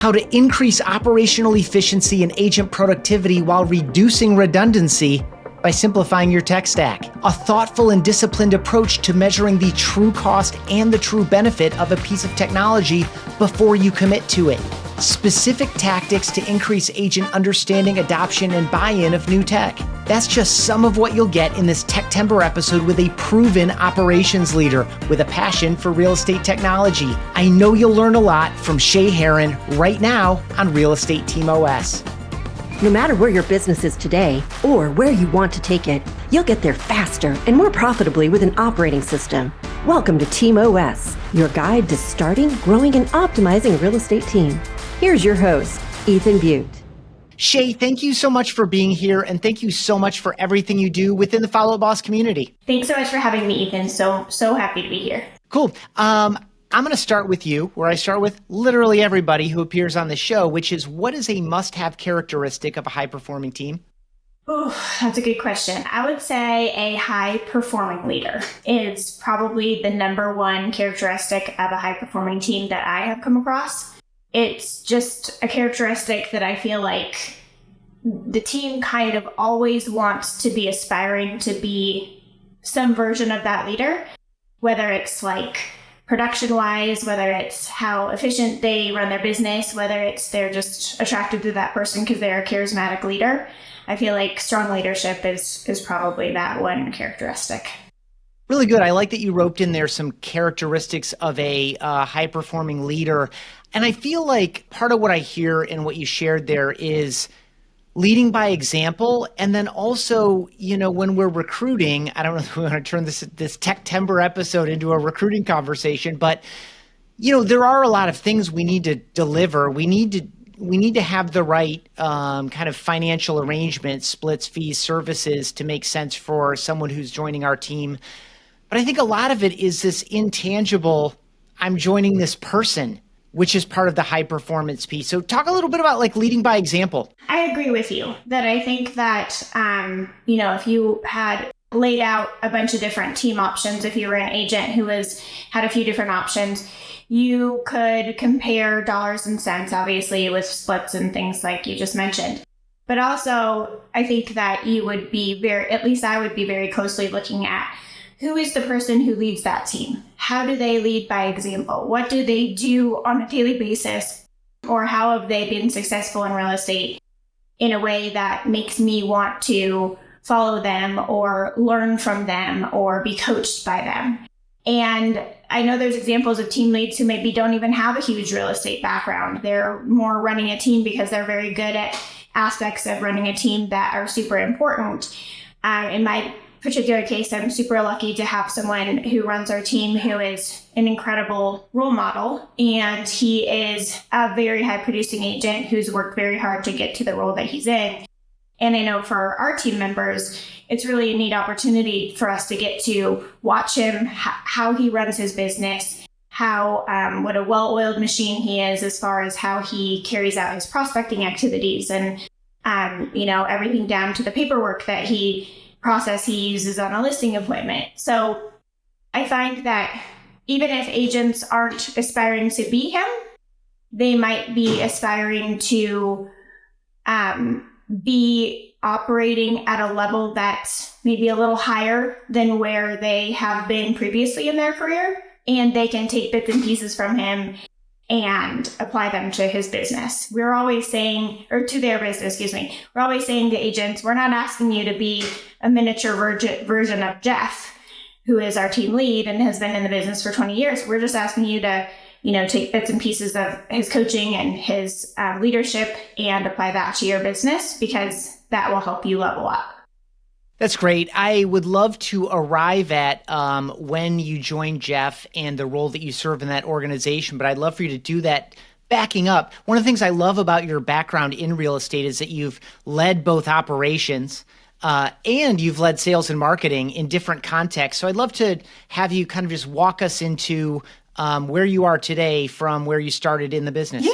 how to increase operational efficiency and agent productivity while reducing redundancy by simplifying your tech stack, a thoughtful and disciplined approach to measuring the true cost and the true benefit of a piece of technology before you commit to it, specific tactics to increase agent understanding, adoption, and buy-in of new tech. That's just some of what you'll get in this Techtember episode with a proven operations leader with a passion for real estate technology. I know you'll learn a lot from Chelly Herren right now on Real Estate Team OS. No matter where your business is today or where you want to take it, you'll get there faster and more profitably with an operating system. Welcome to Team OS, your guide to starting, growing, and optimizing a real estate team. Here's your host, Ethan Butte. Chelly, thank you so much for being here, and thank you so much for everything you do within the Follow Up Boss community. Thanks so much for having me, Ethan. So happy to be here. Cool. I'm going to start with you, where I start with literally everybody who appears on the show, which is, what is a must-have characteristic of a high-performing team? Oh, that's a good question. I would say a high-performing leader is probably the number one characteristic of a high-performing team that I have come across. It's just a characteristic that I feel like the team kind of always wants to be aspiring to be some version of that leader, whether it's like production-wise, whether it's how efficient they run their business, whether it's they're just attracted to that person because they're a charismatic leader. I feel like strong leadership is probably that one characteristic. Really good. I like that you roped in there some characteristics of a high-performing leader. And I feel like part of what I hear in what you shared there is leading by example. And then also, when we're recruiting, I don't know if we want to turn this Techtember episode into a recruiting conversation, but, there are a lot of things we need to deliver. We need to have the right kind of financial arrangements, splits, fees, services to make sense for someone who's joining our team. But I think a lot of it is this intangible, I'm joining this person, which is part of the high performance piece. So talk a little bit about like leading by example. I agree with you that I think that, if you had laid out a bunch of different team options, if you were an agent who had a few different options, you could compare dollars and cents, obviously, with splits and things like you just mentioned. But also, I think that you would be at least I would be very closely looking at who is the person who leads that team? How do they lead by example? What do they do on a daily basis? Or how have they been successful in real estate in a way that makes me want to follow them or learn from them or be coached by them? And I know there's examples of team leads who maybe don't even have a huge real estate background. They're more running a team because they're very good at aspects of running a team that are super important. In my particular case, I'm super lucky to have someone who runs our team who is an incredible role model, and he is a very high producing agent who's worked very hard to get to the role that he's in. And I know for our team members, it's really a neat opportunity for us to get to watch him, how he runs his business, how what a well-oiled machine he is as far as how he carries out his prospecting activities, and everything down to the paperwork that he uses on a listing appointment. So I find that even if agents aren't aspiring to be him, they might be aspiring to be operating at a level that's maybe a little higher than where they have been previously in their career, and they can take bits and pieces from him and apply them to his business. We're always saying, or to their business, we're always saying to agents, we're not asking you to be a miniature version of Jeff, who is our team lead and has been in the business for 20 years. We're just asking you to, take bits and pieces of his coaching and his leadership and apply that to your business, because that will help you level up. That's great. I would love to arrive at when you joined Jeff and the role that you serve in that organization, but I'd love for you to do that backing up. One of the things I love about your background in real estate is that you've led both operations and you've led sales and marketing in different contexts. So I'd love to have you kind of just walk us into where you are today from where you started in the business.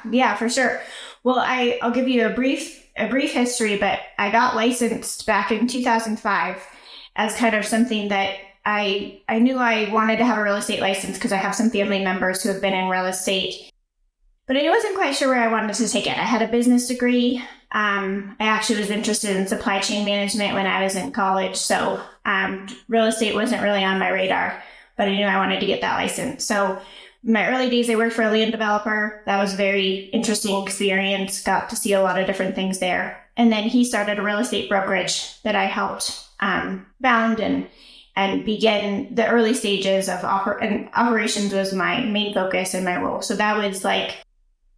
Yeah, for sure. Well, I'll give you a brief history, but I got licensed back in 2005 as kind of something that I knew I wanted to have a real estate license because I have some family members who have been in real estate but I wasn't quite sure where I wanted to take it. I had a business degree. I actually was interested in supply chain management when I was in college. So real estate wasn't really on my radar, but I knew I wanted to get that license. So in my early days, I worked for a land developer. That was a very interesting experience. Got to see a lot of different things there. And then he started a real estate brokerage that I helped found and begin the early stages of and operations was my main focus in my role. So that was like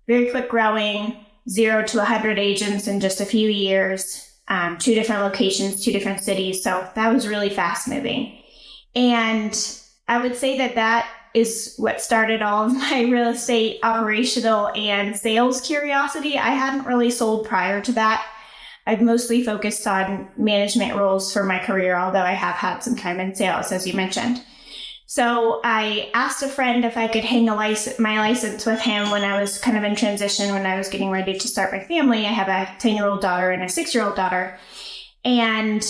very quick growing, 0 to 100 agents in just a few years, 2 different locations, 2 different cities. So that was really fast moving. And I would say that is what started all of my real estate operational and sales curiosity. I hadn't really sold prior to that. I've mostly focused on management roles for my career, although I have had some time in sales, as you mentioned. So I asked a friend if I could hang my license with him when I was kind of in transition, when I was getting ready to start my family. I have a 10-year-old daughter and a 6-year-old daughter. And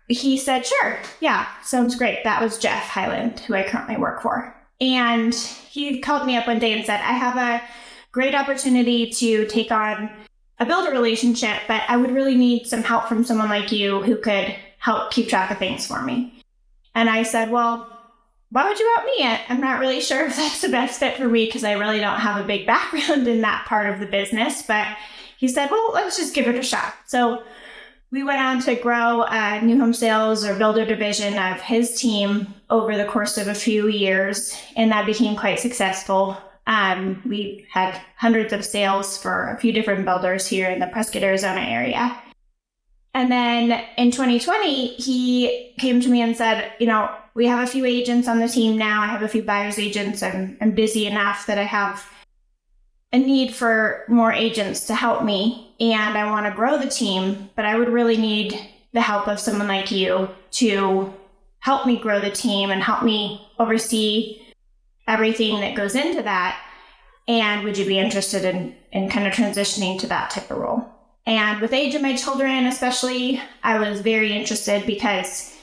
he said, sure, yeah, sounds great. That was Jeff Hyland, who I currently work for. And he called me up one day and said, I have a great opportunity to take on a builder relationship, but I would really need some help from someone like you who could help keep track of things for me. And I said, well, why would you want me? I'm not really sure if that's the best fit for me because I really don't have a big background in that part of the business. But he said, well, let's just give it a shot. So we went on to grow a new home sales or builder division of his team over the course of a few years, and that became quite successful. We had hundreds of sales for a few different builders here in the Prescott, Arizona area. And then in 2020, he came to me and said, we have a few agents on the team now. I have a few buyer's agents. I'm busy enough that I have a need for more agents to help me. And I want to grow the team, but I would really need the help of someone like you to help me grow the team and help me oversee everything that goes into that. And would you be interested in kind of transitioning to that type of role? And with the age of my children, especially, I was very interested because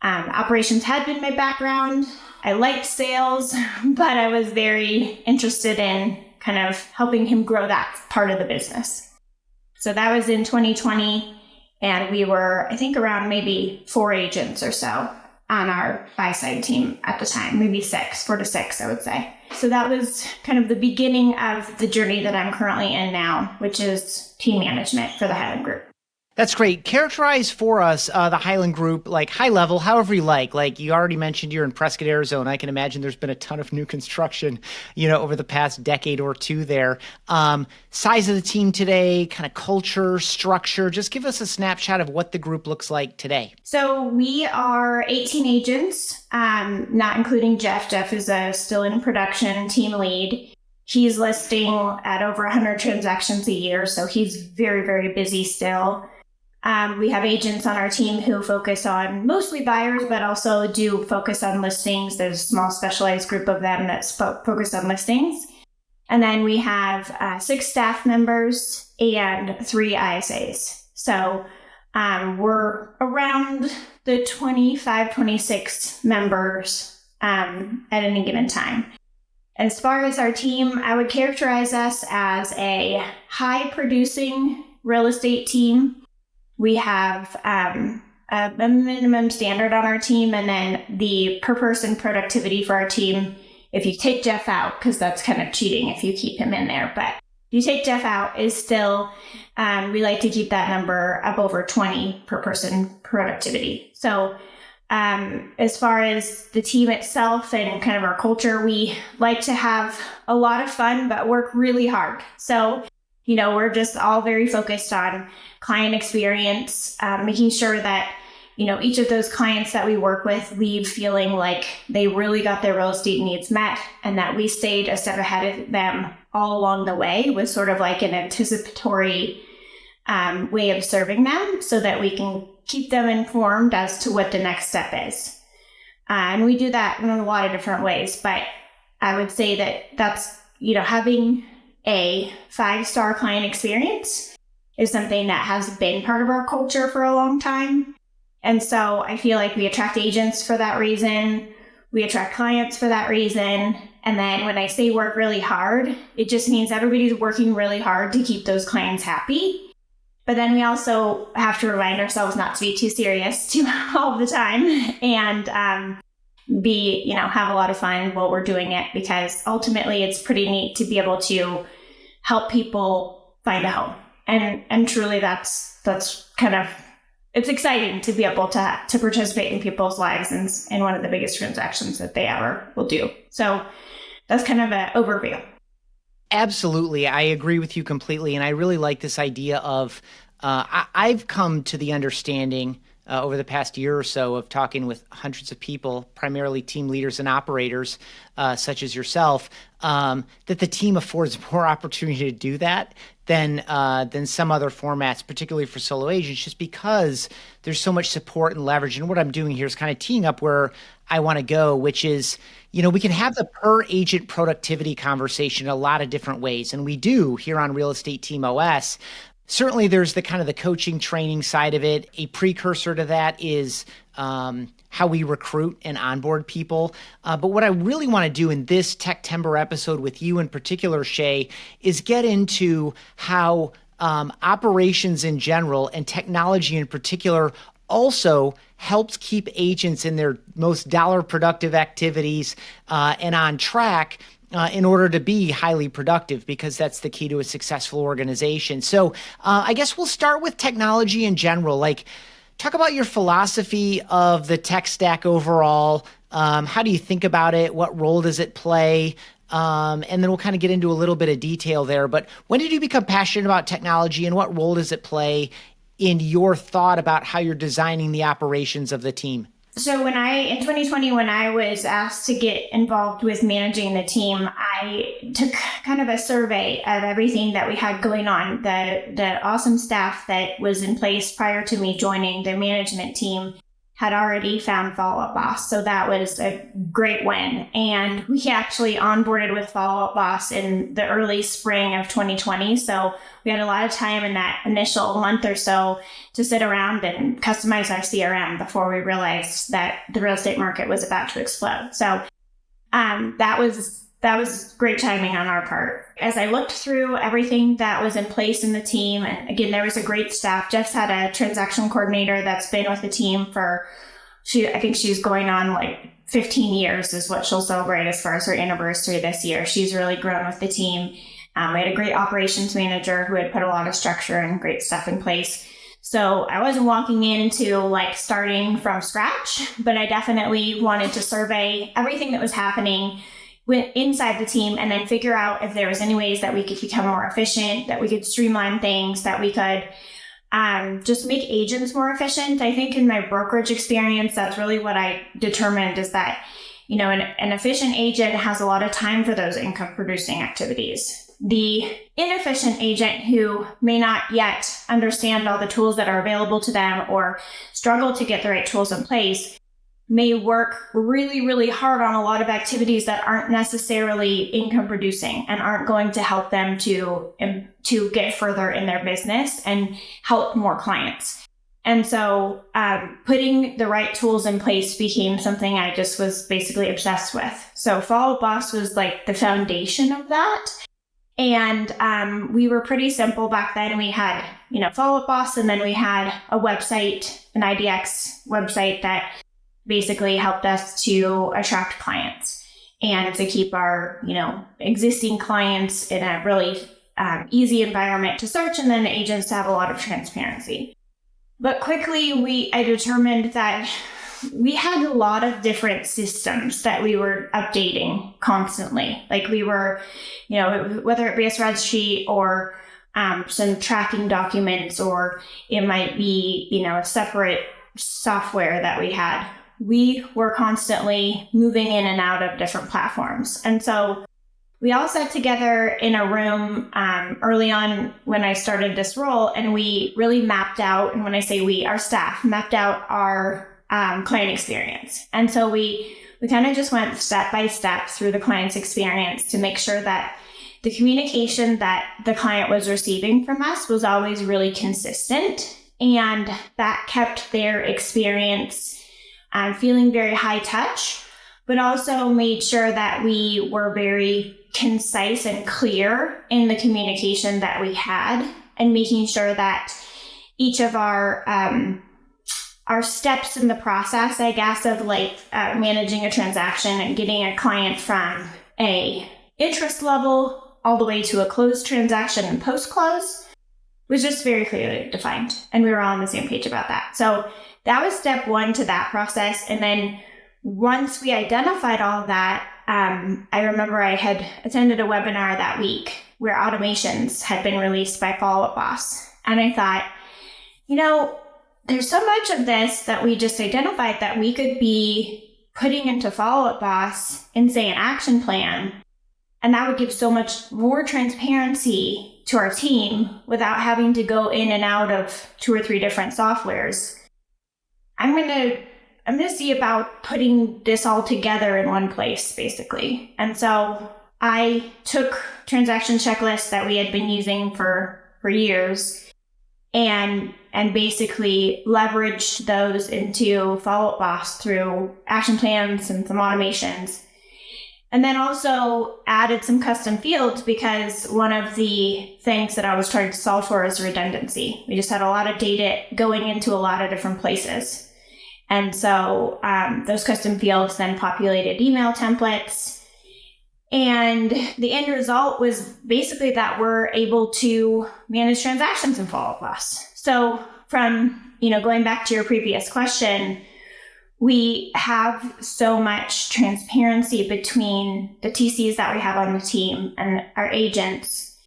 operations had been my background. I liked sales, but I was very interested in kind of helping him grow that part of the business. So that was in 2020. And we were, I think, around maybe 4 agents or so on our buy-side team at the time, maybe 4 to 6, I would say. So that was kind of the beginning of the journey that I'm currently in now, which is team management for the Hyland Group. That's great. Characterize for us the Hyland Group, like high level, however you like. Like you already mentioned, you're in Prescott, Arizona. I can imagine there's been a ton of new construction, over the past decade or two there. Size of the team today, kind of culture, structure. Just give us a snapshot of what the group looks like today. So we are 18 agents, not including Jeff. Jeff is still in production team lead. He's listing at over 100 transactions a year, so he's very, very busy still. We have agents on our team who focus on mostly buyers, but also do focus on listings. There's a small specialized group of them that focus on listings. And then we have 6 staff members and 3 ISAs. So we're around the 25, 26 members at any given time. As far as our team, I would characterize us as a high-producing real estate team. We have a minimum standard on our team, and then the per-person productivity for our team, if you take Jeff out, because that's kind of cheating if you keep him in there, but if you take Jeff out, is still, we like to keep that number up over 20 per-person productivity. So as far as the team itself and kind of our culture, we like to have a lot of fun, but work really hard. So, we're just all very focused on client experience, making sure that, each of those clients that we work with leave feeling like they really got their real estate needs met and that we stayed a step ahead of them all along the way with sort of like an anticipatory way of serving them so that we can keep them informed as to what the next step is. And we do that in a lot of different ways, but I would say that that's, having a 5-star client experience is something that has been part of our culture for a long time. And so I feel like we attract agents for that reason. We attract clients for that reason. And then when I say work really hard, it just means everybody's working really hard to keep those clients happy. But then we also have to remind ourselves not to be too serious all the time and have a lot of fun while we're doing it, because ultimately it's pretty neat to be able to help people find a home. And truly that's kind of, it's exciting to be able to participate in people's lives in one of the biggest transactions that they ever will do. So that's kind of an overview. Absolutely. I agree with you completely. And I really like this idea of, I've come to the understanding over the past year or so of talking with hundreds of people, primarily team leaders and operators, such as yourself, that the team affords more opportunity to do that than some other formats, particularly for solo agents, just because there's so much support and leverage. And what I'm doing here is kind of teeing up where I want to go, which is, we can have the per agent productivity conversation in a lot of different ways. And we do here on Real Estate Team OS. Certainly there's the kind of the coaching training side of it. A precursor to that is how we recruit and onboard people. But what I really want to do in this Techtember episode with you in particular, Shay, is get into how operations in general and technology in particular also helps keep agents in their most dollar productive activities and on track in order to be highly productive, because that's the key to a successful organization. So I guess we'll start with technology in general. Like, talk about your philosophy of the tech stack overall. How do you think about it? What role does it play? And then we'll kind of get into a little bit of detail there. But when did you become passionate about technology, and what role does it play in your thought about how you're designing the operations of the team? So in 2020, when I was asked to get involved with managing the team, I took kind of a survey of everything that we had going on. The awesome staff that was in place prior to me joining the management team had already found Follow Up Boss. So that was a great win. And we actually onboarded with Follow Up Boss in the early spring of 2020. So we had a lot of time in that initial month or so to sit around and customize our CRM before we realized that the real estate market was about to explode. So that was great timing on our part. As I looked through everything that was in place in the team, and again, there was a great staff. Jeff's had a transaction coordinator that's been with the team I think she's going on like 15 years is what she'll celebrate as far as her anniversary this year. She's really grown with the team. We had a great operations manager who had put a lot of structure and great stuff in place. So I wasn't walking into like starting from scratch, but I definitely wanted to survey everything that was happening inside the team and then figure out if there was any ways that we could become more efficient, that we could streamline things, that we could just make agents more efficient. I think in my brokerage experience, that's really what I determined is that, an efficient agent has a lot of time for those income producing activities. The inefficient agent who may not yet understand all the tools that are available to them or struggle to get the right tools in place may work really, really hard on a lot of activities that aren't necessarily income producing and aren't going to help them to get further in their business and help more clients. And so putting the right tools in place became something I just was basically obsessed with. So Follow Up Boss was like the foundation of that. And we were pretty simple back then. We had, Follow Up Boss, and then we had a website, an IDX website that basically helped us to attract clients and to keep our, existing clients in a really easy environment to search, and then agents to have a lot of transparency. But quickly, I determined that we had a lot of different systems that we were updating constantly. Like we were, whether it be a spreadsheet or some tracking documents, or it might be, a separate software that we had. We were constantly moving in and out of different platforms. And so we all sat together in a room early on when I started this role, and we really mapped out, and when I say we, our staff mapped out our client experience. And so we kind of just went step by step through the client's experience to make sure that the communication that the client was receiving from us was always really consistent, and that kept their experience feeling very high touch, but also made sure that we were very concise and clear in the communication that we had, and making sure that each of our steps in the process, I guess, of managing a transaction and getting a client from a interest level all the way to a closed transaction and post-close was just very clearly defined. And we were all on the same page about that. So that was step one to that process. And then once we identified all of that, I remember I had attended a webinar that week where automations had been released by Follow Up Boss. And I thought, there's so much of this that we just identified that we could be putting into Follow Up Boss in, say, an action plan. And that would give so much more transparency to our team without having to go in and out of 2 or 3 different softwares. I'm going to see about putting this all together in one place, basically. And so I took transaction checklists that we had been using for years and basically leveraged those into Follow Up Boss through action plans and some automations. And then also added some custom fields, because one of the things that I was trying to solve for is redundancy. We just had a lot of data going into a lot of different places. And so those custom fields then populated email templates. And the end result was basically that we're able to manage transactions in Follow Up Boss. So from, going back to your previous question, we have so much transparency between the TCs that we have on the team and our agents,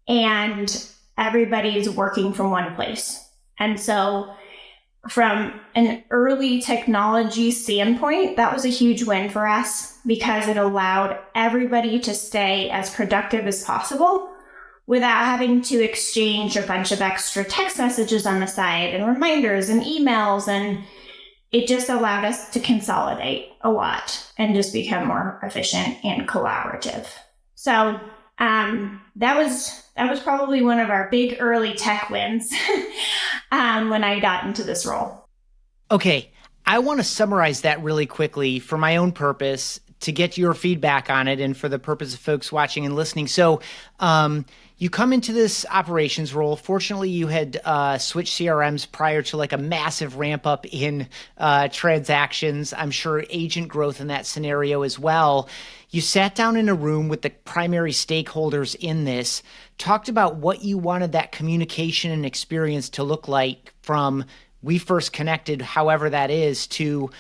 and everybody's working from one place. And so from an early technology standpoint, that was a huge win for us, because it allowed everybody to stay as productive as possible without having to exchange a bunch of extra text messages on the side and reminders and emails. And it just allowed us to consolidate a lot and just become more efficient and collaborative. So that was probably one of our big early tech wins when I got into this role. Okay, I want to summarize that really quickly for my own purpose, to get your feedback on it and for the purpose of folks watching and listening. So you come into this operations role. Fortunately, you had switched CRMs prior to a massive ramp up in transactions. I'm sure agent growth in that scenario as well. You sat down in a room with the primary stakeholders in this, talked about what you wanted that communication and experience to look like from we first connected, however that is, to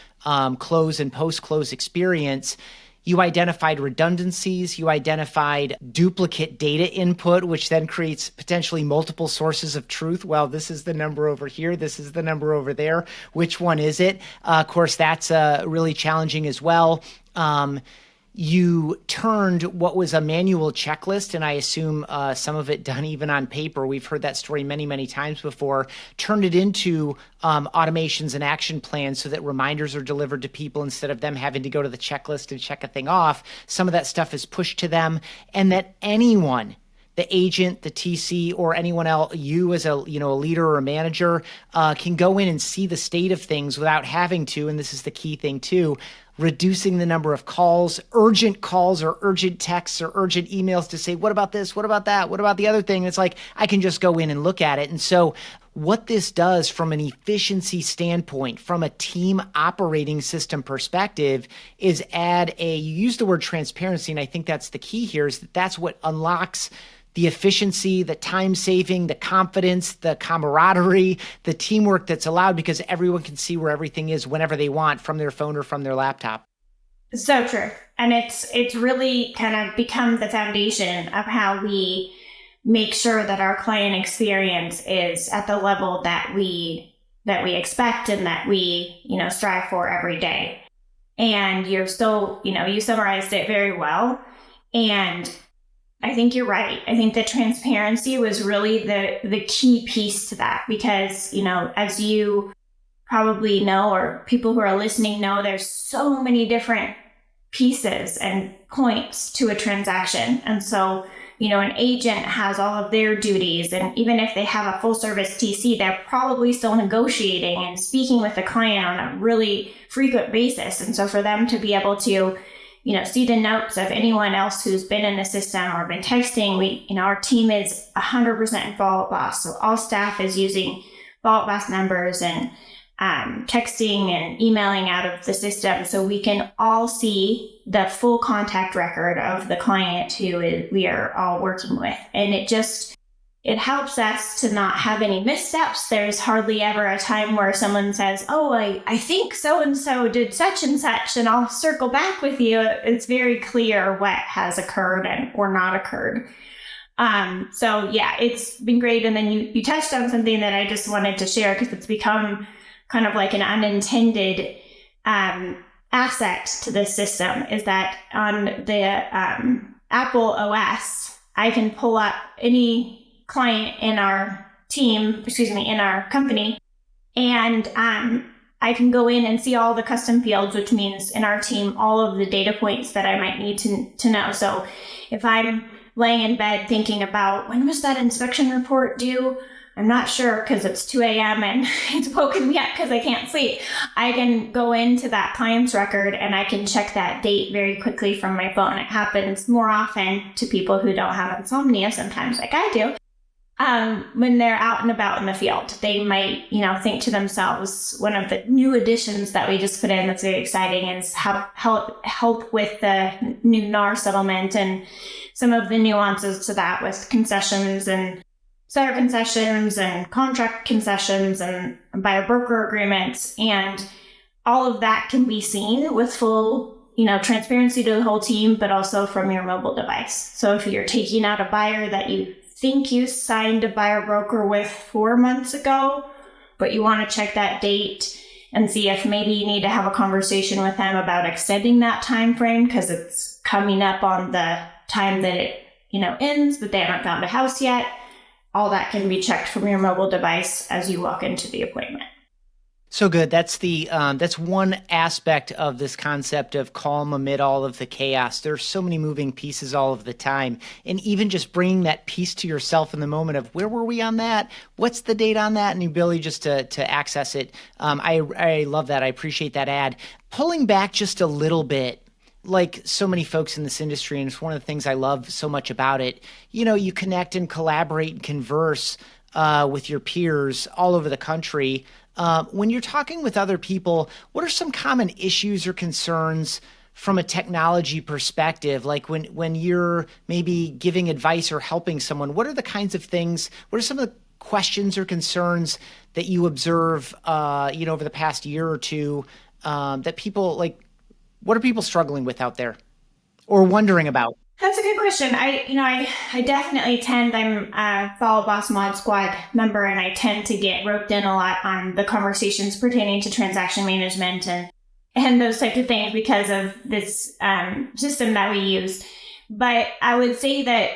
close and post-close experience. You identified redundancies, you identified duplicate data input, which then creates potentially multiple sources of truth. Well, this is the number over here, this is the number over there. Which one is it? Of course, that's really challenging as well. You turned what was a manual checklist, and I assume some of it done even on paper, we've heard that story many, many times before, turned it into automations and action plans so that reminders are delivered to people instead of them having to go to the checklist and check a thing off. Some of that stuff is pushed to them, and that anyone, the agent, the TC, or anyone else, you as a leader or a manager, can go in and see the state of things without having to, and this is the key thing too, reducing the number of calls or urgent texts or urgent emails to say, what about this? What about that? What about the other thing? It's like, I can just go in and look at it. And so what this does from an efficiency standpoint, from a team operating system perspective, is you use the word transparency, and I think that's the key here, is that's what unlocks the efficiency, the time saving, the confidence, the camaraderie, the teamwork that's allowed, because everyone can see where everything is whenever they want from their phone or from their laptop. So true. And it's really kind of become the foundation of how we make sure that our client experience is at the level that we expect and that we, strive for every day. And you summarized it very well. And I think you're right. I think that transparency was really the key piece to that, because, as you probably know, or people who are listening know, there's so many different pieces and points to a transaction. And so an agent has all of their duties, and even if they have a full service TC, they're probably still negotiating and speaking with the client on a really frequent basis. And so for them to be able to, see the notes of anyone else who's been in the system or been texting, our team is 100% in Follow Up Boss. So all staff is using Follow Up Boss numbers and texting and emailing out of the system, so we can all see the full contact record of the client we are all working with. And it helps us to not have any missteps. There's hardly ever a time where someone says, oh, I think so-and-so did such and such, and I'll circle back with you. It's very clear what has occurred or not occurred. So yeah, it's been great. And then you touched on something that I just wanted to share, because it's become kind of like an unintended asset to this system, is that on the Apple OS, I can pull up any client in our in our company, and I can go in and see all the custom fields, which means in our team, all of the data points that I might need to know. So if I'm laying in bed thinking about, when was that inspection report due? I'm not sure because it's 2 a.m. and it's woken me up because I can't sleep. I can go into that client's record and I can check that date very quickly from my phone. It happens more often to people who don't have insomnia sometimes, like I do. When they're out and about in the field, they might, think to themselves, one of the new additions that we just put in that's very exciting is help with the new NAR settlement and some of the nuances to that with concessions and seller concessions and contract concessions and buyer broker agreements. And all of that can be seen with full, transparency to the whole team, but also from your mobile device. So if you're taking out a buyer that you think you signed a buyer broker with 4 months ago, but you want to check that date and see if maybe you need to have a conversation with them about extending that time frame because it's coming up on the time that it, ends, but they haven't found a house yet. All that can be checked from your mobile device as you walk into the appointment. So good. That's that's one aspect of this concept of calm amid all of the chaos. There's so many moving pieces all of the time. And even just bringing that piece to yourself in the moment of where were we on that? What's the date on that? And the ability just to access it. I love that. I appreciate that ad. Pulling back just a little bit, like so many folks in this industry, and it's one of the things I love so much about it, you connect and collaborate and converse with your peers all over the country. When you're talking with other people, what are some common issues or concerns from a technology perspective? Like when you're maybe giving advice or helping someone, what are the kinds of things, what are some of the questions or concerns that you observe, over the past year or two that people what are people struggling with out there or wondering about? That's a good question. I definitely tend, I'm a Follow Boss Mod Squad member, and I tend to get roped in a lot on the conversations pertaining to transaction management and those types of things because of this system that we use. But I would say that,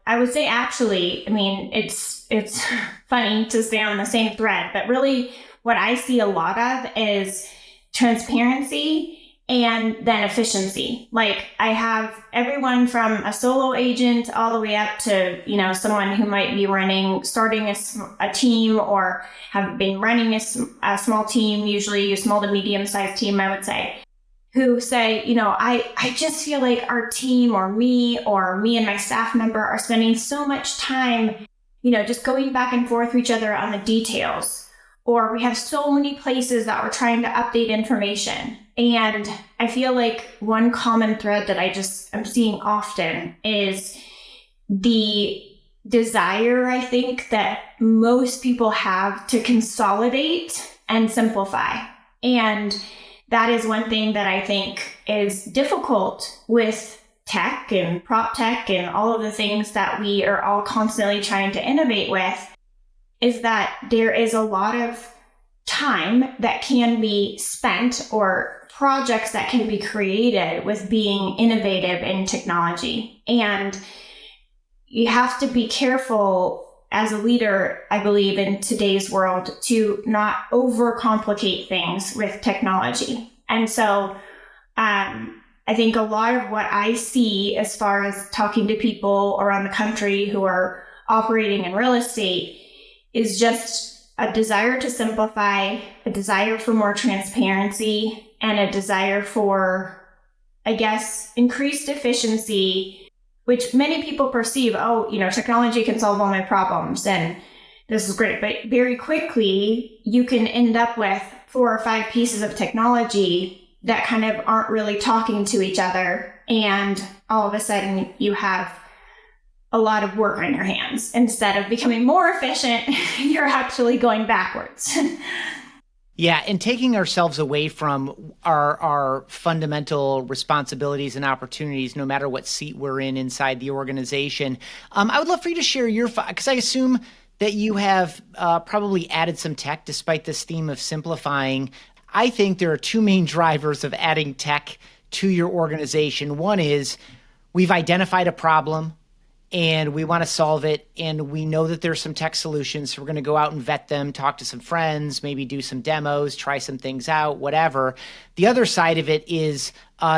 actually, it's funny to stay on the same thread, but really what I see a lot of is transparency and then efficiency. Like I have everyone from a solo agent all the way up to, someone who might be starting a team or have been running a small team, usually a small to medium sized team, I would say, who say, I just feel like our team or me and my staff member are spending so much time, just going back and forth with each other on the details. Or we have so many places that we're trying to update information. And I feel like one common thread that I'm seeing often is the desire, I think, that most people have to consolidate and simplify. And that is one thing that I think is difficult with tech and prop tech and all of the things that we are all constantly trying to innovate with, is that there is a lot of time that can be spent or projects that can be created with being innovative in technology. And you have to be careful as a leader, I believe, in today's world to not overcomplicate things with technology. And so I think a lot of what I see as far as talking to people around the country who are operating in real estate is just a desire to simplify, a desire for more transparency, and a desire for, I guess, increased efficiency, which many people perceive, oh, technology can solve all my problems and this is great. But very quickly, you can end up with 4 or 5 pieces of technology that kind of aren't really talking to each other. And all of a sudden, you have a lot of work on your hands. Instead of becoming more efficient, you're actually going backwards. Yeah, and taking ourselves away from our fundamental responsibilities and opportunities, no matter what seat we're in inside the organization. I would love for you to share your, because I assume that you have probably added some tech despite this theme of simplifying. I think there are 2 main drivers of adding tech to your organization. One is we've identified a problem and we want to solve it, and we know that there's some tech solutions, so we're going to go out and vet them, talk to some friends, maybe do some demos, try some things out, whatever. The other side of it is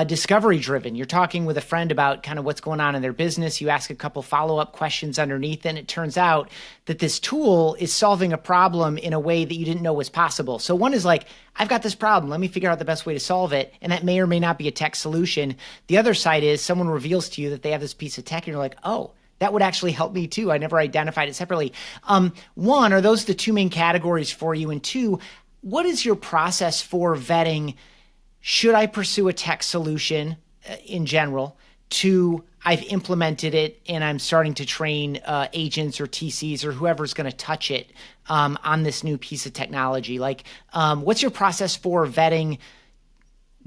discovery driven. You're talking with a friend about kind of what's going on in their business. You ask a couple follow-up questions underneath, and it turns out that this tool is solving a problem in a way that you didn't know was possible. So one is like, I've got this problem. Let me figure out the best way to solve it. And that may or may not be a tech solution. The other side is someone reveals to you that they have this piece of tech, and you're like, oh, that would actually help me too. I never identified it separately. One, are those the 2 main categories for you? And 2, what is your process for vetting? Should I pursue a tech solution in general? 2, I've implemented it and I'm starting to train agents or TCs or whoever's going to touch it on this new piece of technology. Like, what's your process for vetting?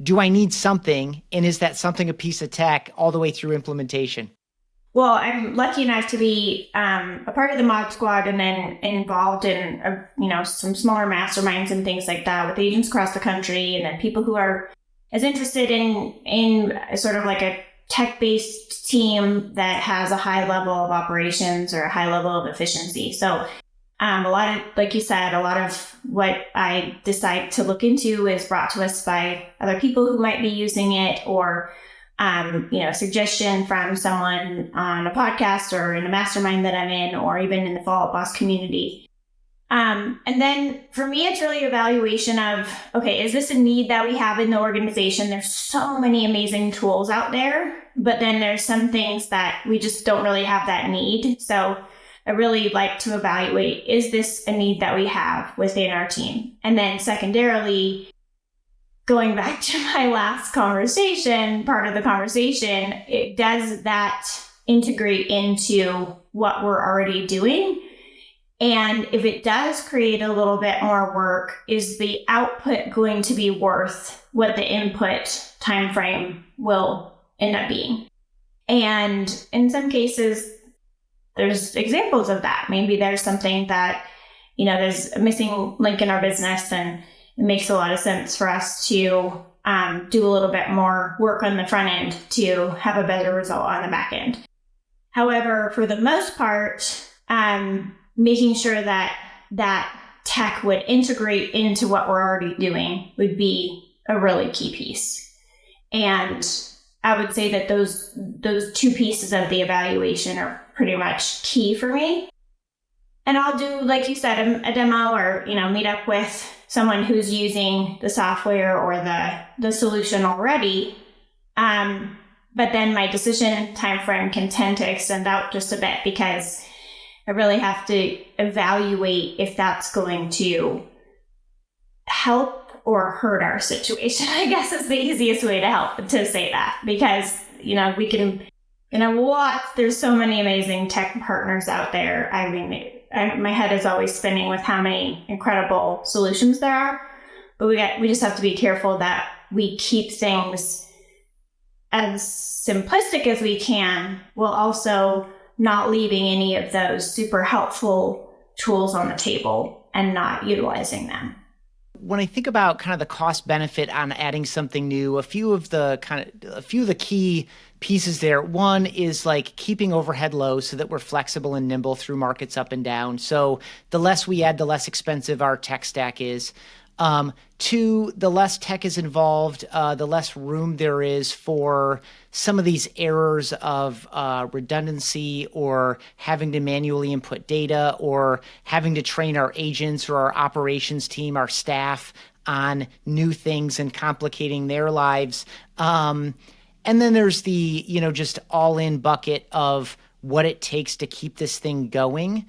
Do I need something? And is that something a piece of tech all the way through implementation? Well, I'm lucky enough to be a part of the Mod Squad and then involved in, some smaller masterminds and things like that with agents across the country, and then people who are as interested in sort of like a tech-based team that has a high level of operations or a high level of efficiency. So a lot of, like you said, a lot of what I decide to look into is brought to us by other people who might be using it, or suggestion from someone on a podcast or in a mastermind that I'm in, or even in the Follow Up Boss community. And then for me, it's really evaluation of, okay, is this a need that we have in the organization? There's so many amazing tools out there, but then there's some things that we just don't really have that need. So I really like to evaluate, is this a need that we have within our team? And then secondarily, going back to my last conversation, part of the conversation, does that integrate into what we're already doing? And if it does create a little bit more work, is the output going to be worth what the input timeframe will end up being? And in some cases, there's examples of that. Maybe there's something that, there's a missing link in our business, and it makes a lot of sense for us to do a little bit more work on the front end to have a better result on the back end. However, for the most part, making sure that tech would integrate into what we're already doing would be a really key piece. And I would say that those 2 pieces of the evaluation are pretty much key for me. And I'll do, like you said, a demo, or meet up with someone who's using the software or the solution already. But then my decision timeframe can tend to extend out just a bit, because I really have to evaluate if that's going to help or hurt our situation, I guess is the easiest way to say that, because, we can, there's so many amazing tech partners out there. I mean, my head is always spinning with how many incredible solutions there are, but we just have to be careful that we keep things as simplistic as we can, while also not leaving any of those super helpful tools on the table and not utilizing them. When I think about kind of the cost benefit on adding something new, a few of the key pieces there. One is like keeping overhead low so that we're flexible and nimble through markets up and down. So the less we add, the less expensive our tech stack is. Two, the less tech is involved, the less room there is for some of these errors of redundancy or having to manually input data or having to train our agents or our operations team, our staff on new things and complicating their lives. And then there's the, just all in bucket of what it takes to keep this thing going.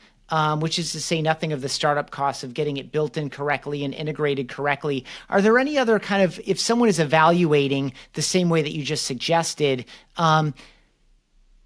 Which is to say nothing of the startup costs of getting it built in correctly and integrated correctly. Are there any other kind of, if someone is evaluating the same way that you just suggested, I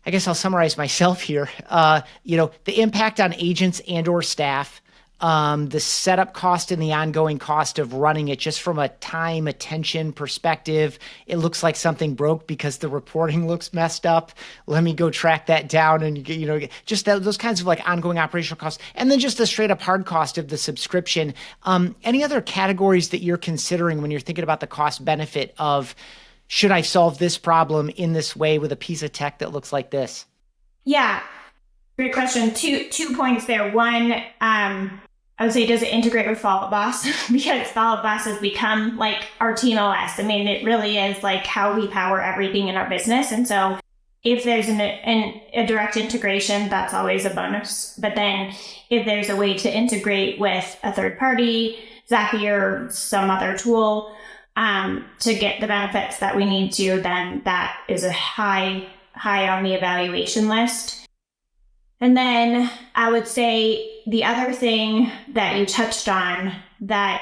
guess I'll summarize myself here, the impact on agents and or staff, the setup cost and the ongoing cost of running it just from a time, attention perspective. It looks like something broke because the reporting looks messed up. Let me go track that down and, just those kinds of like ongoing operational costs. And then just the straight up hard cost of the subscription. Any other categories that you're considering when you're thinking about the cost benefit of, should I solve this problem in this way with a piece of tech that looks like this? Yeah, great question. Two points there. One, I would say, does it integrate with Follow Boss? Because Follow Boss has become like our team OS. I mean, it really is like how we power everything in our business. And so if there's a direct integration, that's always a bonus. But then if there's a way to integrate with a third party, Zapier, or some other tool, to get the benefits that we need to, then that is a high on the evaluation list. And then I would say the other thing that you touched on that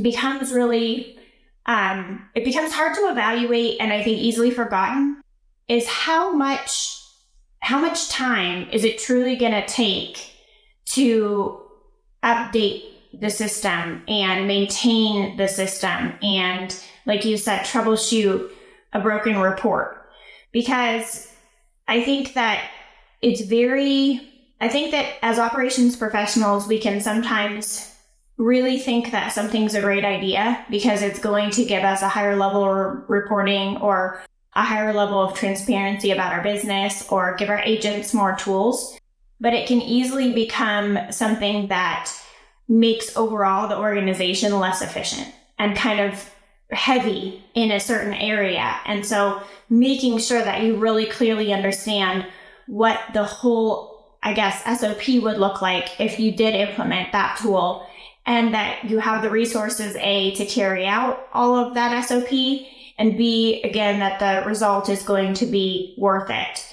becomes really, it becomes hard to evaluate and I think easily forgotten is how much time is it truly going to take to update the system and maintain the system and, like you said, troubleshoot a broken report. Because I think that as operations professionals, we can sometimes really think that something's a great idea because it's going to give us a higher level of reporting or a higher level of transparency about our business or give our agents more tools. But it can easily become something that makes overall the organization less efficient and kind of heavy in a certain area. And so making sure that you really clearly understand what the whole, SOP would look like if you did implement that tool, and that you have the resources, A, to carry out all of that SOP, and B, again, that the result is going to be worth it.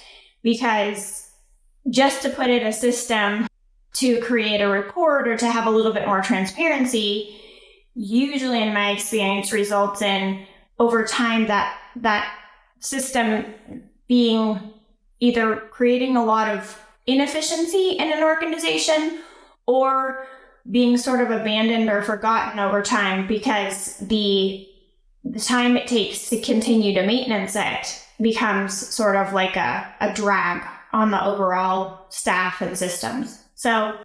Because just to put in a system to create a report or to have a little bit more transparency, usually in my experience results in over time that system being either creating a lot of inefficiency in an organization or being sort of abandoned or forgotten over time because the time it takes to continue to maintenance it becomes sort of like a drag on the overall staff and systems. So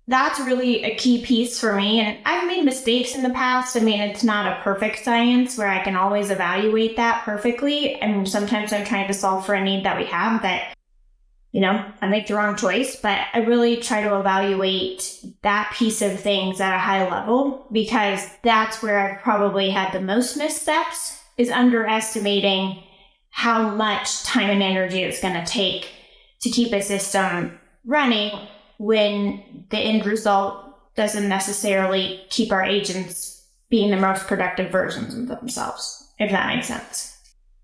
that's really a key piece for me. And I've made mistakes in the past. I mean, it's not a perfect science where I can always evaluate that perfectly. And sometimes I'm trying to solve for a need that we have that, I make the wrong choice. But I really try to evaluate that piece of things at a high level because that's where I've probably had the most missteps, is underestimating how much time and energy it's going to take to keep a system running when the end result doesn't necessarily keep our agents being the most productive versions of themselves, if that makes sense.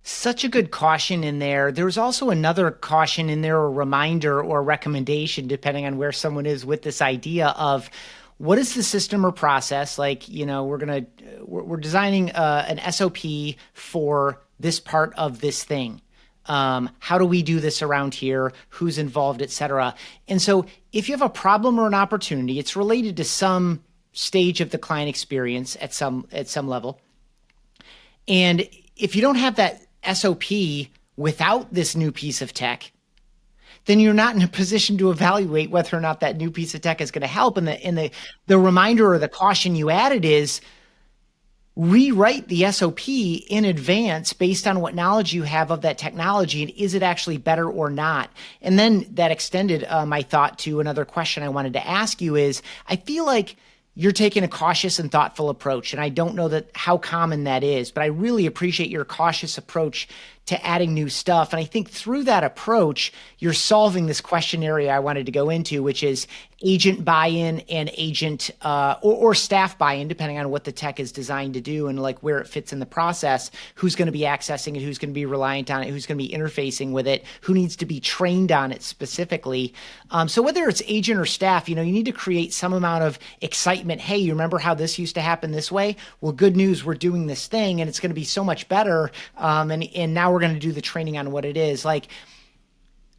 Such a good caution in there. There's also another caution in there, a reminder or recommendation, depending on where someone is with this idea of what is the system or process? Like, we're designing an SOP for this part of this thing. How do we do this around here? Who's involved, et cetera? And so if you have a problem or an opportunity, it's related to some stage of the client experience at some level. And if you don't have that SOP without this new piece of tech, then you're not in a position to evaluate whether or not that new piece of tech is going to help. And the reminder or the caution you added is rewrite the SOP in advance based on what knowledge you have of that technology, and is it actually better or not? And then that extended my thought to another question I wanted to ask you is, I feel like you're taking a cautious and thoughtful approach. And I don't know that how common that is, but I really appreciate your cautious approach to adding new stuff. And I think through that approach, you're solving this question area I wanted to go into, which is agent buy-in and agent or staff buy-in, depending on what the tech is designed to do and like where it fits in the process, who's going to be accessing it, who's going to be reliant on it, who's going to be interfacing with it, who needs to be trained on it specifically. So whether it's agent or staff, you need to create some amount of excitement. Hey, you remember how this used to happen this way? Well, good news, we're doing this thing and it's going to be so much better. And now we're going to do the training on what it is. Like,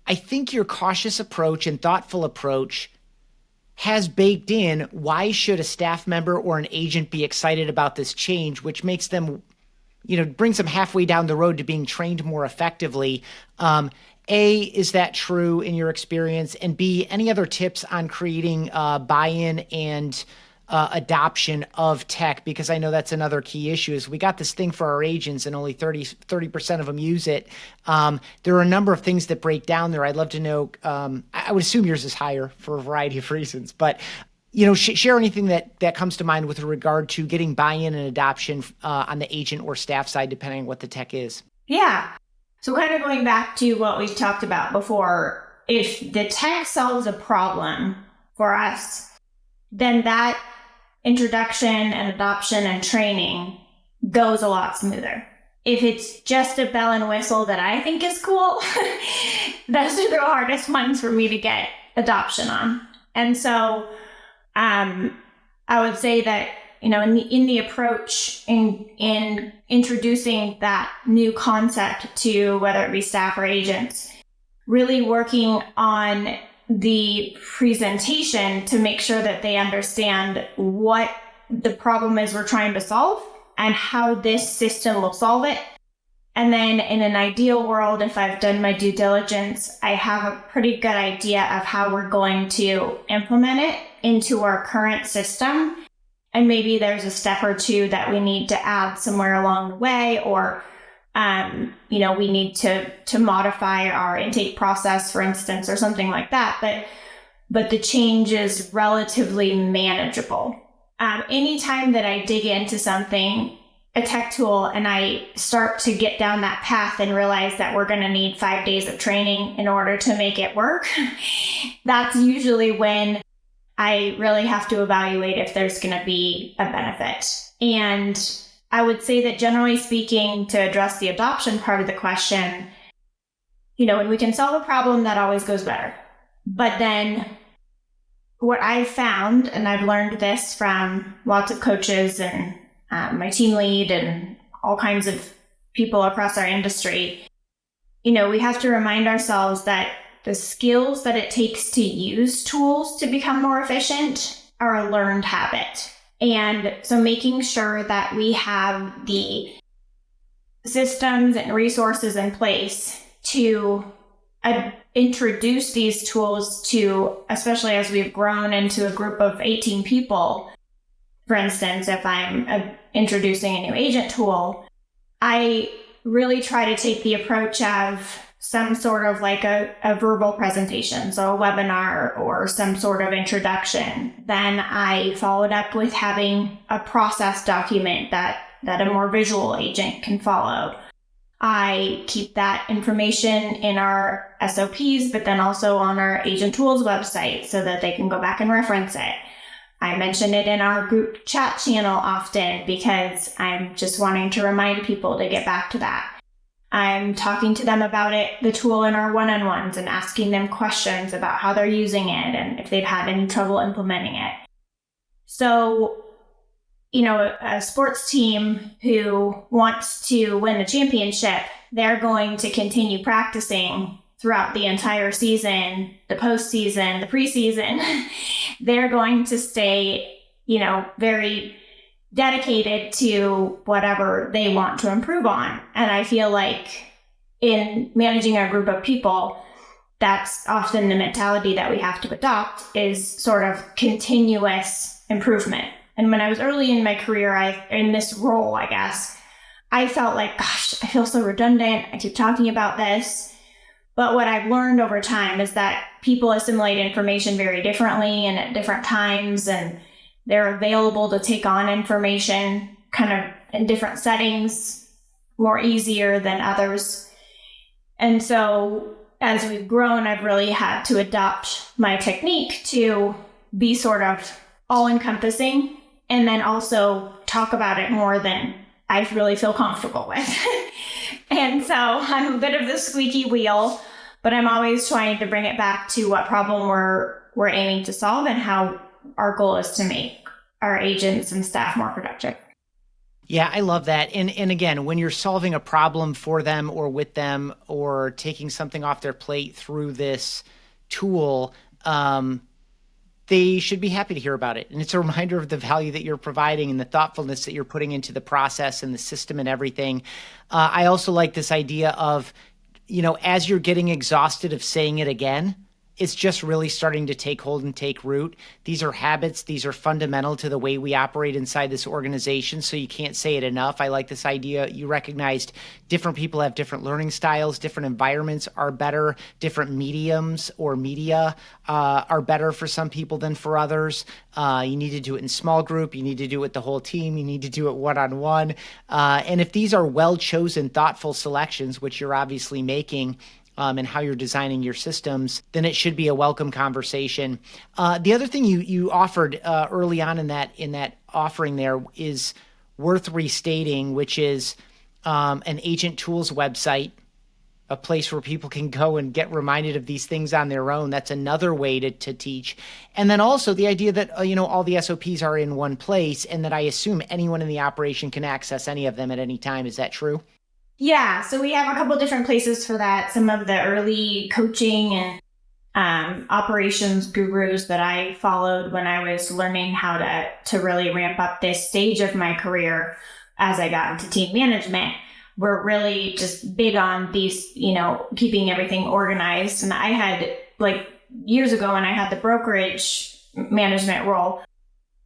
I think your cautious approach and thoughtful approach has baked in why should a staff member or an agent be excited about this change, which makes them, brings them halfway down the road to being trained more effectively. A, is that true in your experience? And B, any other tips on creating buy-in and adoption of tech? Because I know that's another key issue is we got this thing for our agents and only 30% of them use it. There are a number of things that break down there. I'd love to know, I would assume yours is higher for a variety of reasons, but share anything that comes to mind with regard to getting buy-in and adoption on the agent or staff side, depending on what the tech is. Yeah. So kind of going back to what we've talked about before, if the tech solves a problem for us, then that introduction and adoption and training goes a lot smoother. If it's just a bell and whistle that I think is cool, those are the hardest ones for me to get adoption on. And so I would say that, in the approach in introducing that new concept to whether it be staff or agents, really working on the presentation to make sure that they understand what the problem is we're trying to solve and how this system will solve it. And then in an ideal world, if I've done my due diligence, I have a pretty good idea of how we're going to implement it into our current system. And maybe there's a step or two that we need to add somewhere along the way, or we need to modify our intake process, for instance, or something like that. But the change is relatively manageable. Anytime that I dig into something, a tech tool, and I start to get down that path and realize that we're going to need 5 days of training in order to make it work, that's usually when I really have to evaluate if there's going to be a benefit. And I would say that generally speaking, to address the adoption part of the question, when we can solve a problem, that always goes better. But then what I've found, and I've learned this from lots of coaches and my team lead and all kinds of people across our industry, we have to remind ourselves that the skills that it takes to use tools to become more efficient are a learned habit. And so making sure that we have the systems and resources in place to introduce these tools to, especially as we've grown into a group of 18 people. For instance, if I'm introducing a new agent tool, I really try to take the approach of some sort of like a verbal presentation, so a webinar or some sort of introduction. Then I followed up with having a process document that a more visual agent can follow. I keep that information in our SOPs, but then also on our agent tools website so that they can go back and reference it. I mention it in our group chat channel often because I'm just wanting to remind people to get back to that. I'm talking to them about it, the tool in our one-on-ones, and asking them questions about how they're using it and if they've had any trouble implementing it. So, a sports team who wants to win the championship, they're going to continue practicing throughout the entire season, the postseason, the preseason. They're going to stay, very dedicated to whatever they want to improve on. And I feel like in managing our group of people, that's often the mentality that we have to adopt, is sort of continuous improvement. And when I was early in my career, in this role, I guess, I felt like, gosh, I feel so redundant. I keep talking about this. But what I've learned over time is that people assimilate information very differently and at different times. And They're available to take on information kind of in different settings more easier than others. And so as we've grown, I've really had to adopt my technique to be sort of all encompassing and then also talk about it more than I really feel comfortable with. And so I'm a bit of the squeaky wheel, but I'm always trying to bring it back to what problem we're aiming to solve and how our goal is to make our agents and staff more productive. Yeah, I love that. And again, when you're solving a problem for them or with them or taking something off their plate through this tool, they should be happy to hear about it. And it's a reminder of the value that you're providing and the thoughtfulness that you're putting into the process and the system and everything. I also like this idea of, as you're getting exhausted of saying it again, it's just really starting to take hold and take root. These are habits. These are fundamental to the way we operate inside this organization. So you can't say it enough. I like this idea. You recognized different people have different learning styles, different environments are better, different mediums or media are better for some people than for others. You need to do it in small group. You need to do it with the whole team. You need to do it one-on-one. And if these are well-chosen, thoughtful selections, which you're obviously making, and how you're designing your systems, then it should be a welcome conversation. The other thing you offered early on in that offering there is worth restating, which is an Agent Tools website, a place where people can go and get reminded of these things on their own. That's another way to teach. And then also the idea that all the SOPs are in one place, and that I assume anyone in the operation can access any of them at any time. Is that true? Yeah, so we have a couple different places for that. Some of the early coaching and operations gurus that I followed when I was learning how to really ramp up this stage of my career as I got into team management were really just big on these, keeping everything organized. And I had, years ago when I had the brokerage management role,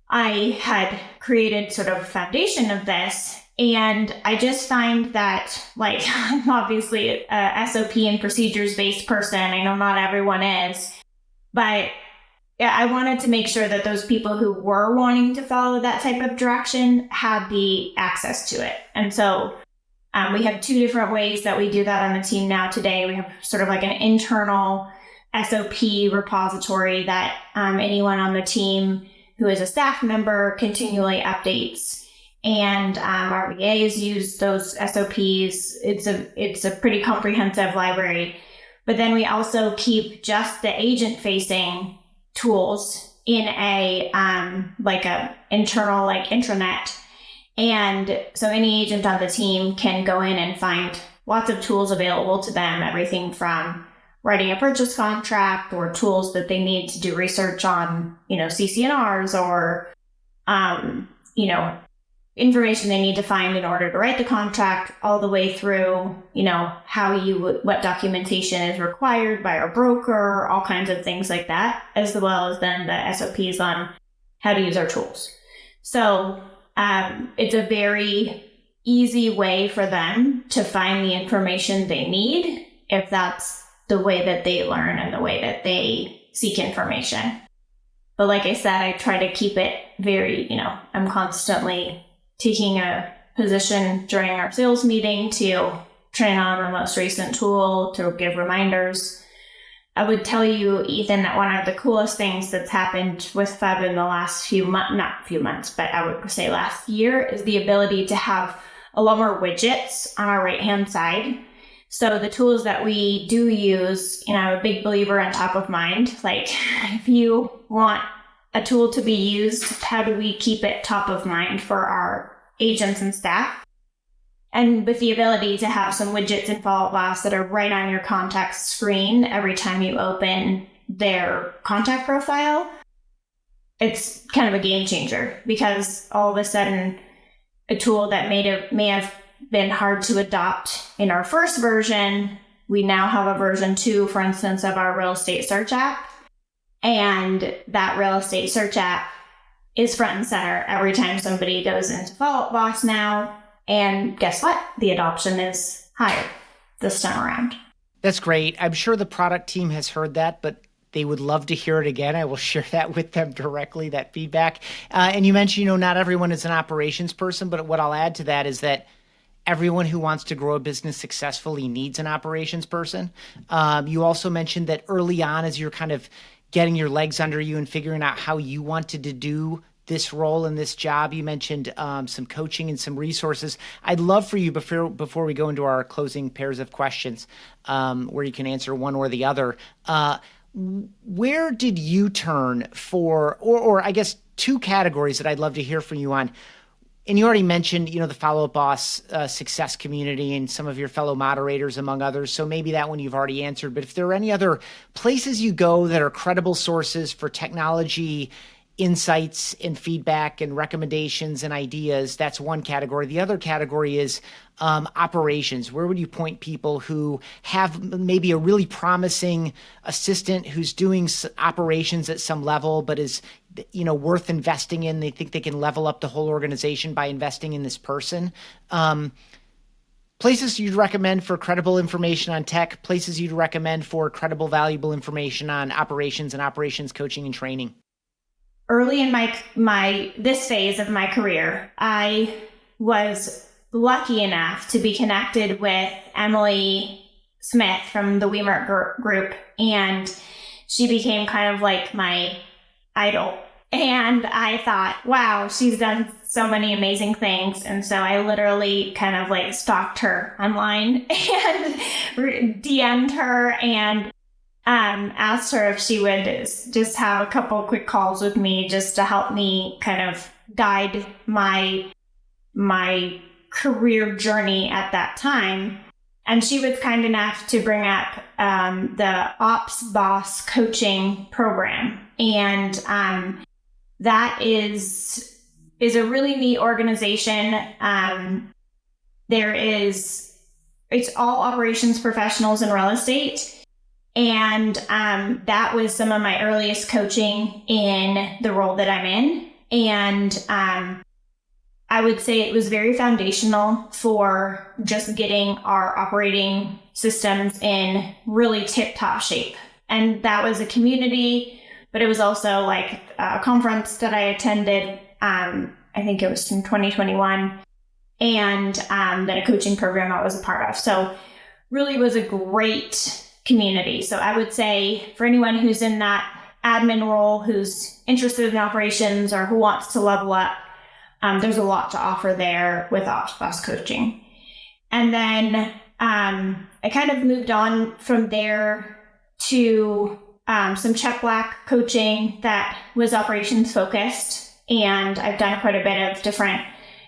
I had created sort of a foundation of this. And I just find that, I'm obviously a SOP and procedures-based person. I know not everyone is, but I wanted to make sure that those people who were wanting to follow that type of direction had the access to it. And so we have two different ways that we do that on the team now today. We have sort of like an internal SOP repository that anyone on the team who is a staff member continually updates. And our VAs use those SOPs. It's a pretty comprehensive library. But then we also keep just the agent-facing tools in a internal intranet. And so any agent on the team can go in and find lots of tools available to them, everything from writing a purchase contract or tools that they need to do research on, CC&Rs or, information they need to find in order to write the contract, all the way through, what documentation is required by our broker, all kinds of things like that, as well as then the SOPs on how to use our tools. So it's a very easy way for them to find the information they need if that's the way that they learn and the way that they seek information. But like I said, I try to keep it very, I'm constantly taking a position during our sales meeting to train on the most recent tool, to give reminders. I would tell you, Ethan, that one of the coolest things that's happened with Feb in the last not few months, but I would say last year, is the ability to have a lot more widgets on our right-hand side. So the tools that we do use, I'm a big believer in top of mind. If you want a tool to be used, how do we keep it top of mind for our agents and staff? And with the ability to have some widgets in Follow Blast that are right on your contact screen every time you open their contact profile, it's kind of a game changer, because all of a sudden a tool that may have been hard to adopt in our first version, we now have a version 2, for instance, of our real estate search app. And that real estate search app is front and center every time somebody goes into Follow Up Boss now. And guess what? The adoption is higher this time around. That's great. I'm sure the product team has heard that, but they would love to hear it again. I will share that with them directly, that feedback. And you mentioned, not everyone is an operations person, but what I'll add to that is that everyone who wants to grow a business successfully needs an operations person. You also mentioned that early on, as you're kind of getting your legs under you and figuring out how you wanted to do this role and this job, you mentioned some coaching and some resources. I'd love for you, before we go into our closing pairs of questions, where you can answer one or the other, where did you turn for, or I guess two categories that I'd love to hear from you on. And you already mentioned, the Follow Up Boss success community and some of your fellow moderators, among others. So maybe that one you've already answered. But if there are any other places you go that are credible sources for technology insights and feedback and recommendations and ideas, that's one category. The other category is operations. Where would you point people who have maybe a really promising assistant who's doing operations at some level, but is worth investing in? They think they can level up the whole organization by investing in this person. Places you'd recommend for credible information on tech, places you'd recommend for credible, valuable information on operations and operations coaching and training. Early in my this phase of my career, I was lucky enough to be connected with Emily Smith from the Weimer Group, and she became kind of like my idol. And I thought, wow, she's done so many amazing things. And so I literally kind of like stalked her online and DM'd her and asked her if she would just have a couple quick calls with me just to help me kind of guide my career journey at that time. And she was kind enough to bring up the Ops Boss coaching program. And that is a really neat organization. It's all operations professionals in real estate. And that was some of my earliest coaching in the role that I'm in. And I would say it was very foundational for just getting our operating systems in really tip-top shape. And that was a community, but it was also like a conference that I attended. I think it was from 2021, and then a coaching program I was a part of. So really was a great community. So I would say for anyone who's in that admin role, who's interested in operations or who wants to level up, there's a lot to offer there with Ops Boss coaching. And then I kind of moved on from there to some Check Black coaching that was operations focused. And I've done quite a bit of different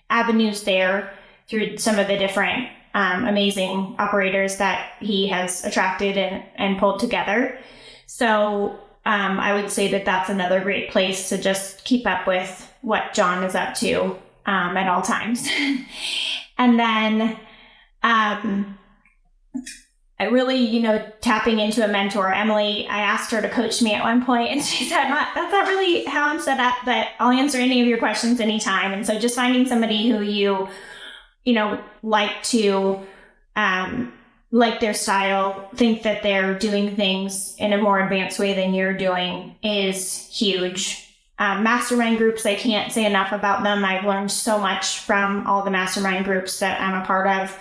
avenues there through some of the different amazing operators that he has attracted and pulled together. So I would say that that's another great place to just keep up with what John is up to at all times. And then I really, tapping into a mentor. Emily, I asked her to coach me at one point, and she said, that's not really how I'm set up, but I'll answer any of your questions anytime. And so just finding somebody who you like to, like their style, think that they're doing things in a more advanced way than you're doing is huge. Mastermind groups, I can't say enough about them. I've learned so much from all the mastermind groups that I'm a part of,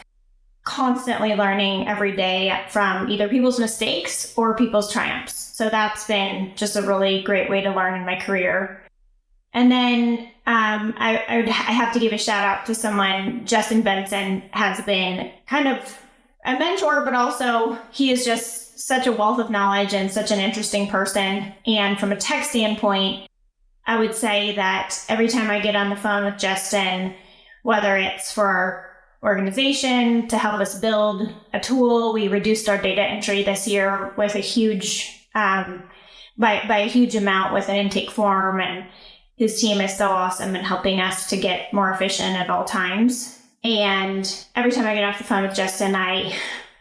constantly learning every day from either people's mistakes or people's triumphs. So that's been just a really great way to learn in my career. And then I have to give a shout out to someone. Justin Benson has been kind of a mentor, but also he is just such a wealth of knowledge and such an interesting person. And from a tech standpoint, I would say that every time I get on the phone with Justin, whether it's for our organization to help us build a tool, we reduced our data entry this year with a huge, by a huge amount with an intake form, and his team is so awesome in helping us to get more efficient at all times. And every time I get off the phone with Justin, I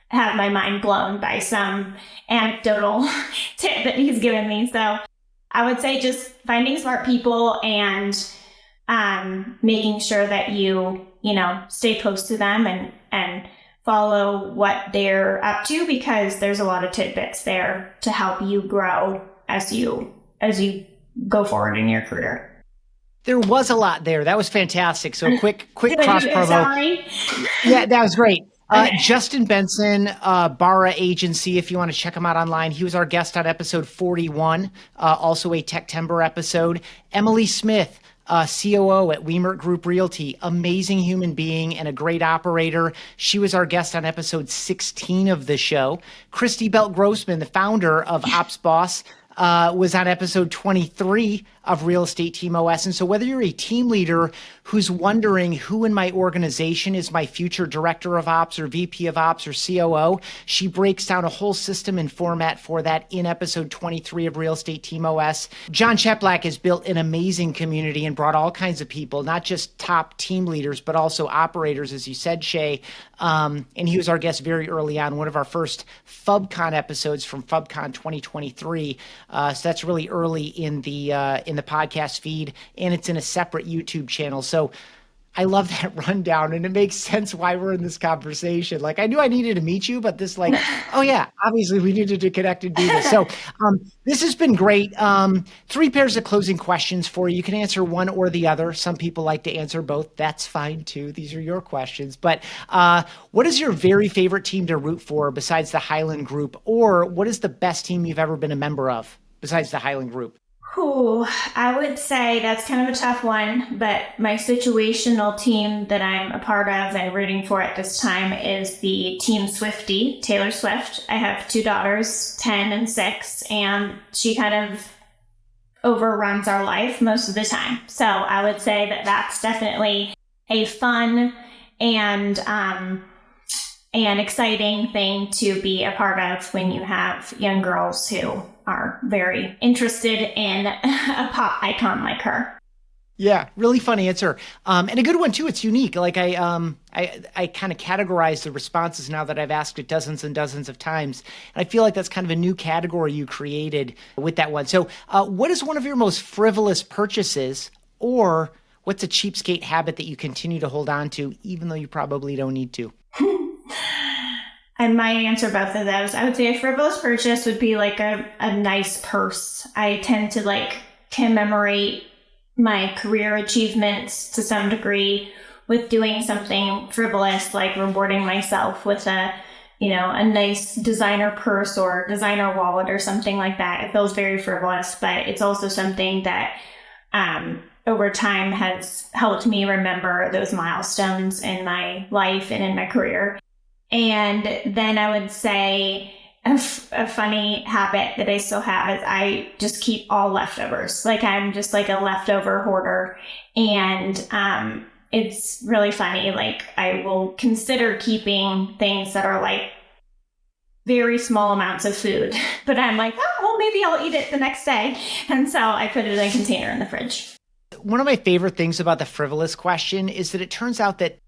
have my mind blown by some anecdotal tip that he's given me. So I would say just finding smart people and making sure that you stay close to them and follow what they're up to, because there's a lot of tidbits there to help you grow as you go forward in your career. There was a lot there. That was fantastic. So quick Did I cross do it? promo. Sorry. Yeah, that was great. Okay. Justin Benson, Barra Agency, if you want to check him out online. He was our guest on episode 41, also a Techtember episode. Emily Smith, COO at Weimer Group Realty, amazing human being and a great operator. She was our guest on episode 16 of the show. Christy Belt Grossman, the founder of Ops Boss, was on episode 23 of Real Estate Team OS. And so whether you're a team leader who's wondering who in my organization is my future director of ops or VP of ops or COO, she breaks down a whole system and format for that in episode 23 of Real Estate Team OS. John Cheplack has built an amazing community and brought all kinds of people, not just top team leaders, but also operators, as you said, Shay. And he was our guest very early on, one of our first FubCon episodes from FubCon 2023. So that's really early in the podcast feed, and it's in a separate YouTube channel. So I love that rundown, and it makes sense why we're in this conversation. Like, I knew I needed to meet you, but this, like, oh yeah, obviously we needed to connect and do this. So this has been great. 3 pairs of closing questions for you. You can answer one or the other. Some people like to answer both. That's fine too. These are your questions. But what is your very favorite team to root for besides the Hyland Group? Or what is the best team you've ever been a member of besides the Hyland Group? Ooh, I would say that's kind of a tough one, but my situational team that I'm a part of and rooting for at this time is the Team Swiftie, Taylor Swift. I have 2 daughters, 10 and 6, and she kind of overruns our life most of the time. So I would say that that's definitely a fun and exciting thing to be a part of when you have young girls who are very interested in a pop icon like her. Yeah, really fun answer. And a good one too. It's unique. Like I kind of categorize the responses now that I've asked it dozens and dozens of times. And I feel like that's kind of a new category you created with that one. So what is one of your most frivolous purchases, or what's a cheapskate habit that you continue to hold on to, even though you probably don't need to? I might answer both of those. I would say a frivolous purchase would be like a nice purse. I tend to like commemorate my career achievements to some degree with doing something frivolous, like rewarding myself with a nice designer purse or designer wallet or something like that. It feels very frivolous, but it's also something that over time has helped me remember those milestones in my life and in my career. And then I would say a funny habit that I still have is I just keep all leftovers. Like I'm just like a leftover hoarder. And it's really funny. Like I will consider keeping things that are like very small amounts of food. But I'm like, oh, well, maybe I'll eat it the next day. And so I put it in a container in the fridge. One of my favorite things about the frivolous question is that it turns out that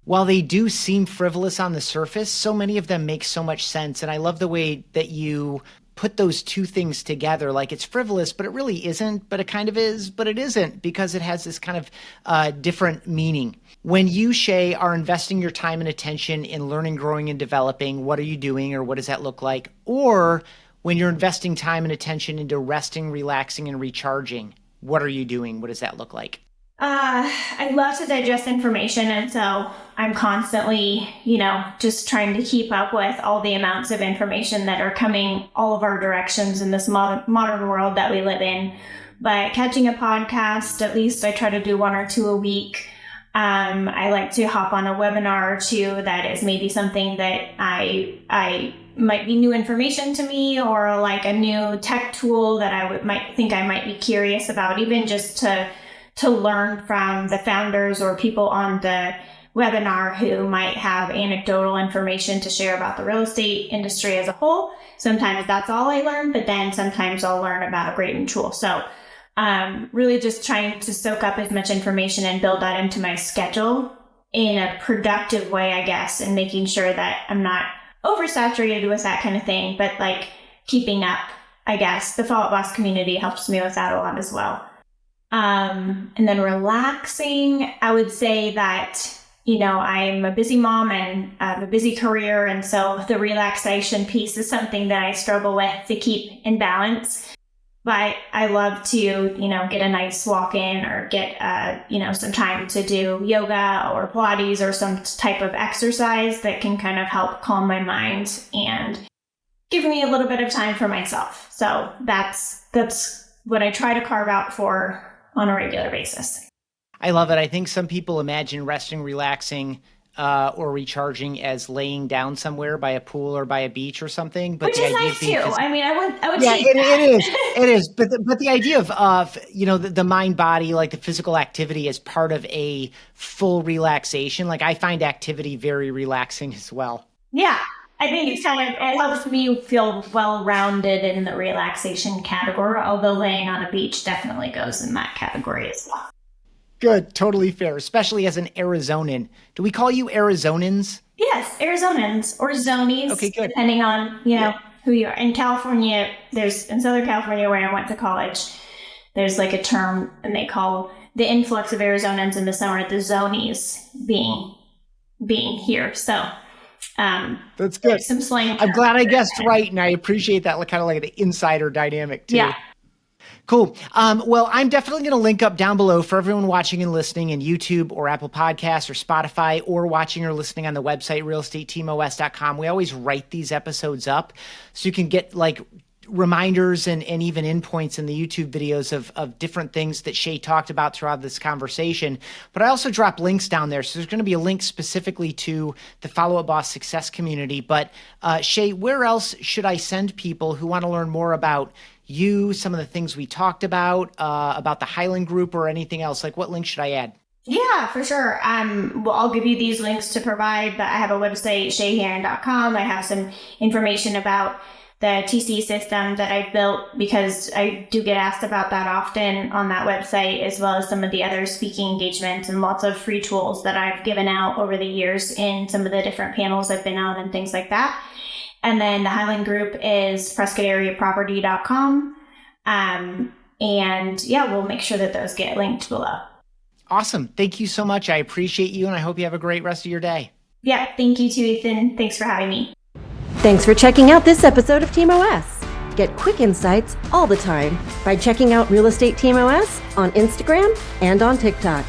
while they do seem frivolous on the surface, so many of them make so much sense. And I love the way that you put those two things together. Like it's frivolous, but it really isn't, but it kind of is, but it isn't, because it has this kind of different meaning. When you, Shay, are investing your time and attention in learning, growing, and developing, what are you doing, or what does that look like? Or when you're investing time and attention into resting, relaxing, and recharging, what are you doing? What does that look like? I love to digest information. And so I'm constantly, just trying to keep up with all the amounts of information that are coming all of our directions in this modern world that we live in. But catching a podcast, at least I try to do 1 or 2 a week. I like to hop on a webinar or 2 that is maybe something that I might be new information to me, or like a new tech tool that I might think I might be curious about, even just to learn from the founders or people on the webinar who might have anecdotal information to share about the real estate industry as a whole. Sometimes that's all I learn, but then sometimes I'll learn about a great new tool. So really just trying to soak up as much information and build that into my schedule in a productive way, I guess, and making sure that I'm not oversaturated with that kind of thing, but like keeping up, I guess. The Follow Up Boss community helps me with that a lot as well. And then relaxing, I would say that, I'm a busy mom and I have a busy career. And so the relaxation piece is something that I struggle with to keep in balance. But I love to, get a nice walk in or get, some time to do yoga or Pilates or some type of exercise that can kind of help calm my mind and give me a little bit of time for myself. So that's what I try to carve out for on a regular basis. I love it. I think some people imagine resting, relaxing, or recharging as laying down somewhere by a pool or by a beach or something. But which the is idea nice of being too. I mean, I would yeah, take that. it is. But the idea of the mind body, like the physical activity, as part of a full relaxation. Like I find activity very relaxing as well. Yeah. I think it helps me feel well-rounded in the relaxation category, although laying on a beach definitely goes in that category as well. Good. Totally fair, especially as an Arizonan. Do we call you Arizonans? Yes, Arizonans or Zonies, Okay, good. depending on, who you are. In California, in Southern California where I went to college, there's like a term and they call the influx of Arizonans in the summer the Zonies being here. So that's good. Some slang. I'm glad I guessed right, and I appreciate that kind of like the insider dynamic too. Yeah. Cool. Well, I'm definitely going to link up down below for everyone watching and listening in YouTube or Apple Podcasts or Spotify, or watching or listening on the website, realestateteamos.com. We always write these episodes up so you can get like reminders and even endpoints in the YouTube videos of different things that Shay talked about throughout this conversation. But I also drop links down there. So there's going to be a link specifically to the Follow Up Boss Success community. But Shay, where else should I send people who want to learn more about you, some of the things we talked about the Hyland group, or anything else? Like what link should I add? Yeah, for sure. Well, I'll give you these links to provide, but I have a website, chellyherren.com. I have some information about the TC system that I've built, because I do get asked about that often on that website, as well as some of the other speaking engagements and lots of free tools that I've given out over the years in some of the different panels I've been on and things like that. And then the Hyland group is PrescottAreaProperty.com. And yeah, we'll make sure that those get linked below. Awesome. Thank you so much. I appreciate you, and I hope you have a great rest of your day. Yeah, thank you too, Ethan. Thanks for having me. Thanks for checking out this episode of Team OS. Get quick insights all the time by checking out Real Estate Team OS on Instagram and on TikTok.